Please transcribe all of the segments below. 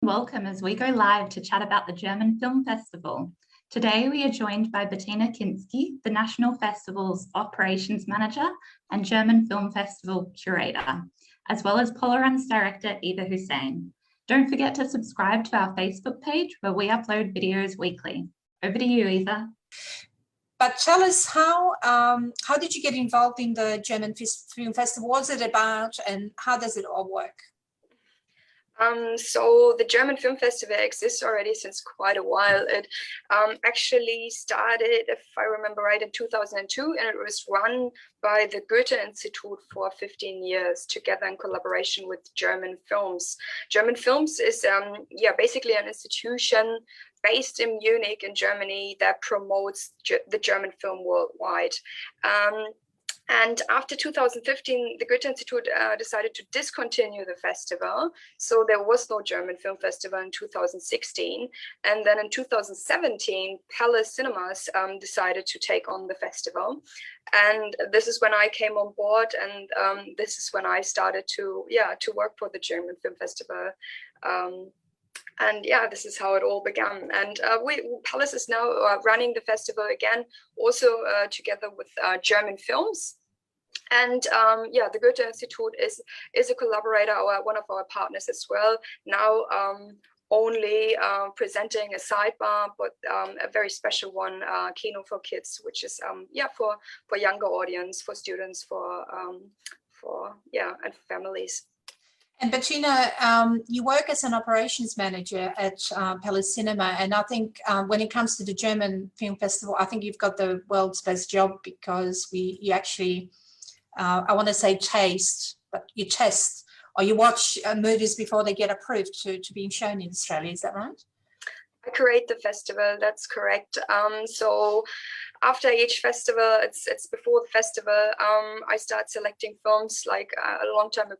Welcome as we go live to chat about the German Film Festival. Today we are joined by Bettina Kinski, the National Festival's Operations Manager and German Film Festival Curator, as well as Polaron's Director Eva Hussein. Don't forget to subscribe to our Facebook page where we upload videos weekly. Over to you, Eva. But tell us how did you get involved in the German Film Festival? What's it about and how does it all work? So the German Film Festival exists already since quite a while. It actually started, if I remember right, in 2002, and it was run by the Goethe Institute for 15 years, together in collaboration with German Films. German Films is basically an institution based in Munich in Germany that promotes the German film worldwide. And after 2015, the Goethe Institute decided to discontinue the festival. So there was no German Film Festival in 2016. And then in 2017, Palace Cinemas decided to take on the festival. And this is when I came on board. And this is when I started to work for the German Film Festival. And yeah, this is how it all began. And Palace is now running the festival again, also together with German Films. And the Goethe Institute is a collaborator, or one of our partners as well. Now only presenting a sidebar, but a very special one, Kino for Kids, which is for younger audience, for students, and for families. And Bettina, you work as an operations manager at Palace Cinema, and I think when it comes to the German Film Festival, I think you've got the world's best job because you actually, I want to say taste, but you test or you watch movies before they get approved to be shown in Australia. Is that right? I curate the festival, that's correct. So after each festival, it's before the festival, I start selecting films like a long time,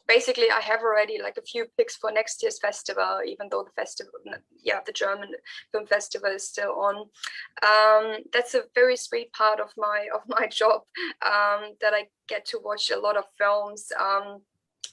basically, I have already like a few picks for next year's festival, even though the German Film Festival is still on. That's a very sweet part of my job, that I get to watch a lot of films.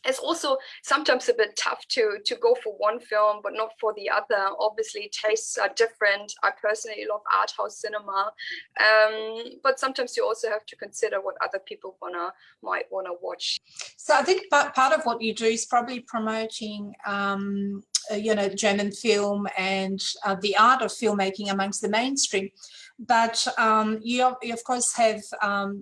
It's also sometimes a bit tough to go for one film, but not for the other. Obviously, tastes are different. I personally love art house cinema, but sometimes you also have to consider what other people might wanna watch. So I think part of what you do is probably promoting, German film and the art of filmmaking amongst the mainstream. But you of course have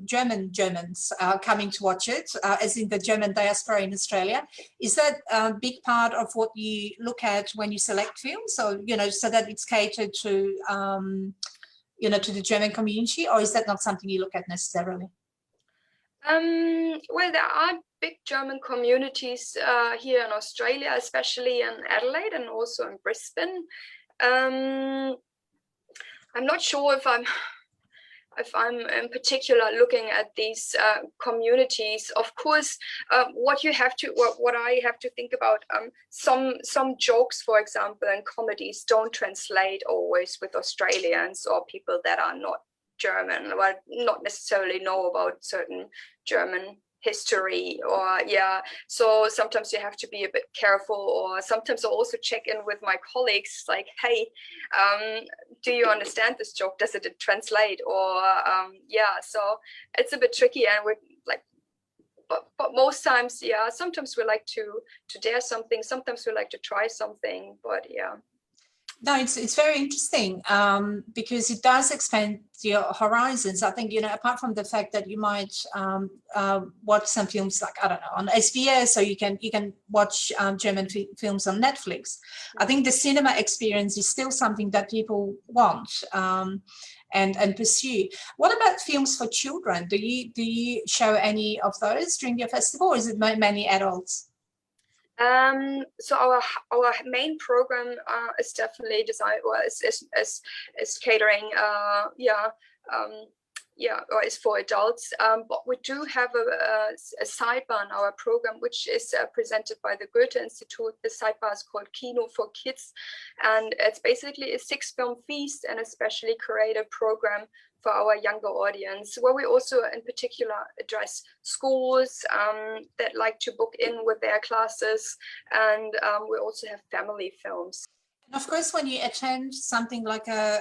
Germans coming to watch it, as in the German diaspora in Australia. Is that a big part of what you look at when you select films? So, so that it's catered to, to the German community, or is that not something you look at necessarily? Well, there are big German communities here in Australia, especially in Adelaide and also in Brisbane. I'm not sure if I'm in particular looking at these communities. Of course, what I have to think about, some jokes, for example, and comedies don't translate always with Australians or people that are not German, or not necessarily know about certain German history, or so sometimes you have to be a bit careful, or sometimes I also check in with my colleagues like, hey, do you understand this joke? Does it translate? Or so it's a bit tricky, and we're like, but most times, sometimes we like to dare something, sometimes we like to try something, but No, it's very interesting because it does expand your horizons. I think, apart from the fact that you might watch some films like, I don't know, on SBS, or you can watch German films on Netflix. I think the cinema experience is still something that people want and pursue. What about films for children? Do you show any of those during your festival, or is it mainly adults? So our main program is definitely designed, or is catering, or is for adults. But we do have a sidebar in our program, which is presented by the Goethe Institute. The sidebar is called Kino for Kids, and it's basically a 6-film feast and a specially curated program for our younger audience, where we also in particular address schools that like to book in with their classes, and we also have family films. And of course, when you attend something like a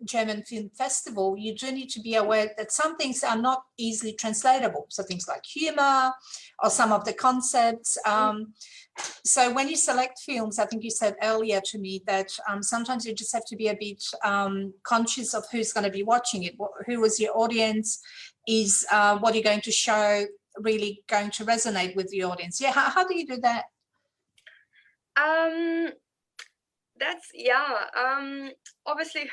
German film festival, you do need to be aware that some things are not easily translatable. So things like humor or some of the concepts. So when you select films, I think you said earlier to me that sometimes you just have to be a bit conscious of who's going to be watching it, who is your audience, is what you're going to show really going to resonate with the audience. Yeah, how do you do that? Obviously,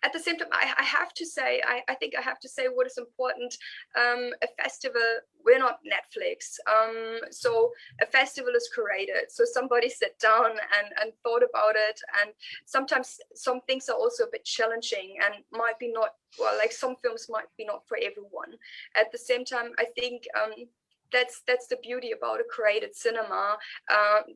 at the same time, I have to say, I think I have to say what is important. A festival, we're not Netflix. So a festival is curated. So somebody sat down and thought about it. And sometimes some things are also a bit challenging and might be not, well, like some films might be not for everyone. At the same time, I think that's the beauty about a curated cinema,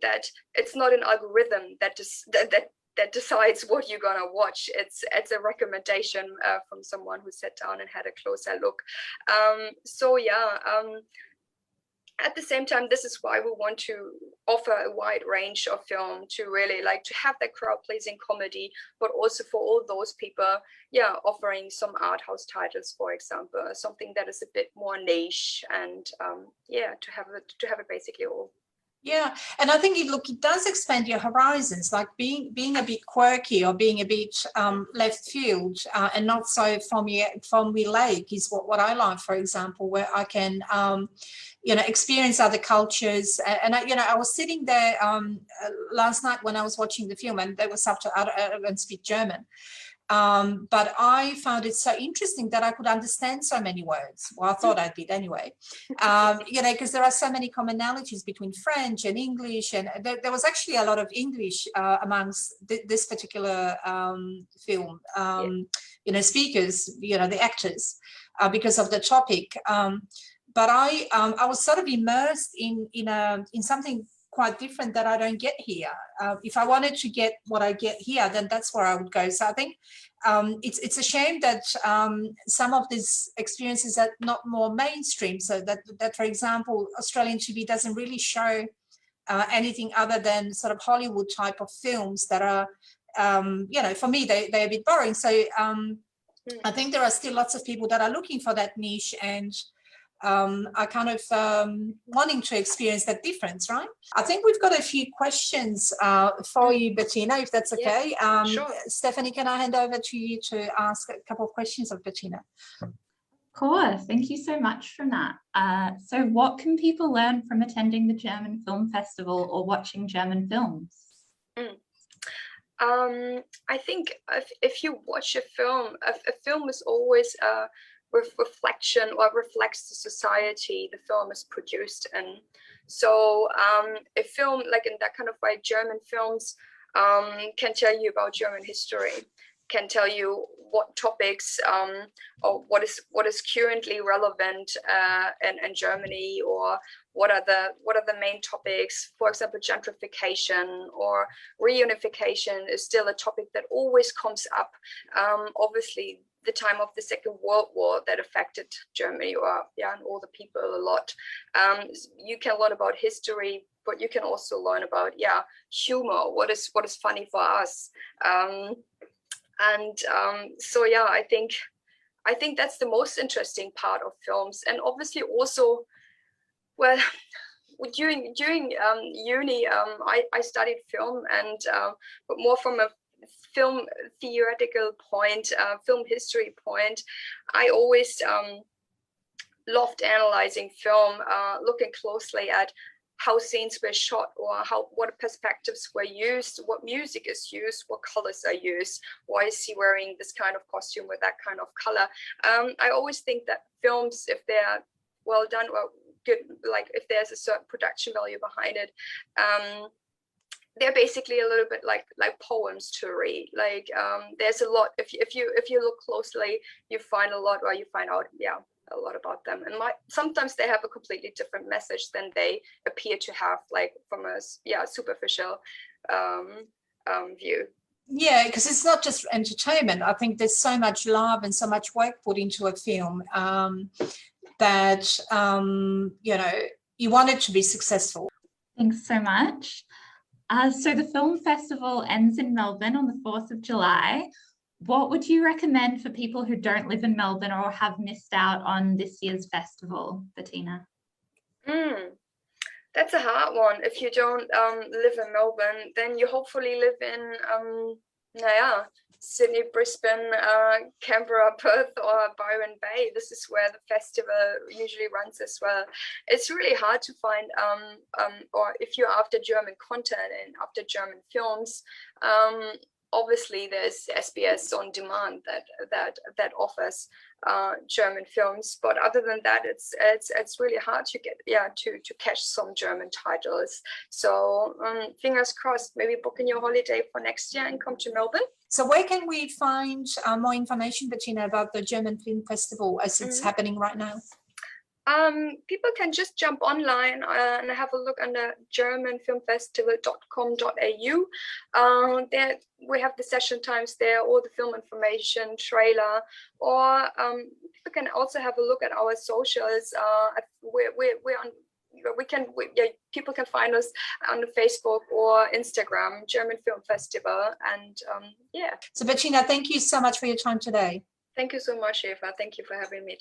that it's not an algorithm that decides what you're gonna watch. It's a recommendation from someone who sat down and had a closer look. At the same time, this is why we want to offer a wide range of film, to really like to have that crowd-pleasing comedy, but also for all those people, offering some art house titles, for example, something that is a bit more niche, and to have it basically all. Yeah, and I think it does expand your horizons, like being a bit quirky or being a bit left field and not so formulaic is what I like, for example, where I can experience other cultures. And I was sitting there last night when I was watching the film, and they were subtitled. I don't speak German. But I found it so interesting that I could understand so many words. Well, I thought I did anyway, because there are so many commonalities between French and English, and there was actually a lot of English amongst this particular film, speakers, the actors, because of the topic. But I was sort of immersed in something quite different that I don't get here. If I wanted to get what I get here, then that's where I would go. So I think it's a shame that some of these experiences are not more mainstream. So that for example, Australian TV doesn't really show anything other than sort of Hollywood type of films that are, for me, they're a bit boring. So I think there are still lots of people that are looking for that niche, and are kind of wanting to experience that difference, right? I think we've got a few questions for you, Bettina, if that's okay. Sure. Stephanie, can I hand over to you to ask a couple of questions of Bettina? Of course, thank you so much for that. So what can people learn from attending the German Film Festival or watching German films? I think if you watch a film is always reflection, or reflects the society the film is produced in. So a film, like in that kind of way, German films can tell you about German history, can tell you what topics or what is currently relevant in Germany, or what are the main topics. For example, gentrification or reunification is still a topic that always comes up. Obviously, the time of the Second World War that affected Germany and all the people a lot. You can learn about history, but you can also learn about humor. What is funny for us, I think that's the most interesting part of films. And obviously also, well, during uni, I studied film, and but more from a film theoretical point, film history point. I always loved analyzing film, looking closely at how scenes were shot, or what perspectives were used, what music is used, what colors are used, why is he wearing this kind of costume with that kind of color. I always think that films, if they're well done or good, like if there's a certain production value behind it, they're basically a little bit like poems to read. Like there's a lot, if you look closely, you find a lot, or you find out a lot about them. And sometimes they have a completely different message than they appear to have, like from a superficial view. Yeah, because it's not just entertainment. I think there's so much love and so much work put into a film that, you know, you want it to be successful. Thanks so much. So the film festival ends in Melbourne on the 4th of July. What would you recommend for people who don't live in Melbourne or have missed out on this year's festival, Bettina? That's a hard one. If you don't live in Melbourne, then you hopefully live in Sydney, Brisbane, Canberra, Perth, or Byron Bay. This is where the festival usually runs as well. It's really hard to find, or if you're after German content and after German films, obviously there's SBS on demand that offers German films, but other than that, it's really hard to get to catch some German titles. So fingers crossed, maybe booking your holiday for next year and come to Melbourne. So where can we find more information, Bettina, about the German Film Festival as it's happening right now? People can just jump online and have a look under germanfilmfestival.com.au. There we have the session times there, all the film information, trailer, or people can also have a look at our socials. We're on. People can find us on the Facebook or Instagram, German Film Festival, and yeah. So Bettina, thank you so much for your time today. Thank you so much, Eva. Thank you for having me.